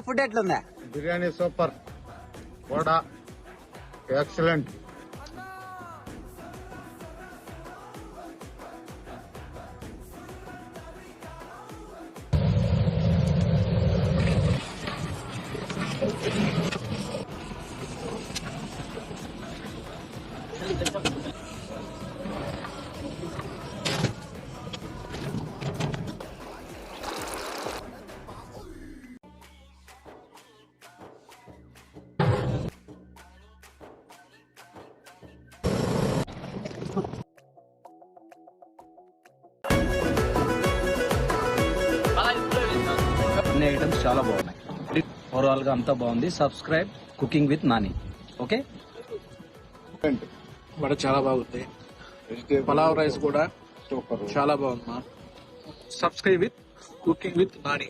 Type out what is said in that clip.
Food ఎట్లుందా? Biryani super, vada excellent. అన్ని items చాలా బాగున్నాయి. ఓవరాల్ గా అంతా బాగుంది. Subscribe cooking with Nani. Okay, vada చాలా బాగుంది. పలావ్ రైస్ కూడా సూపర్. చాలా బాగుంది. Subscribe with cooking with Nani.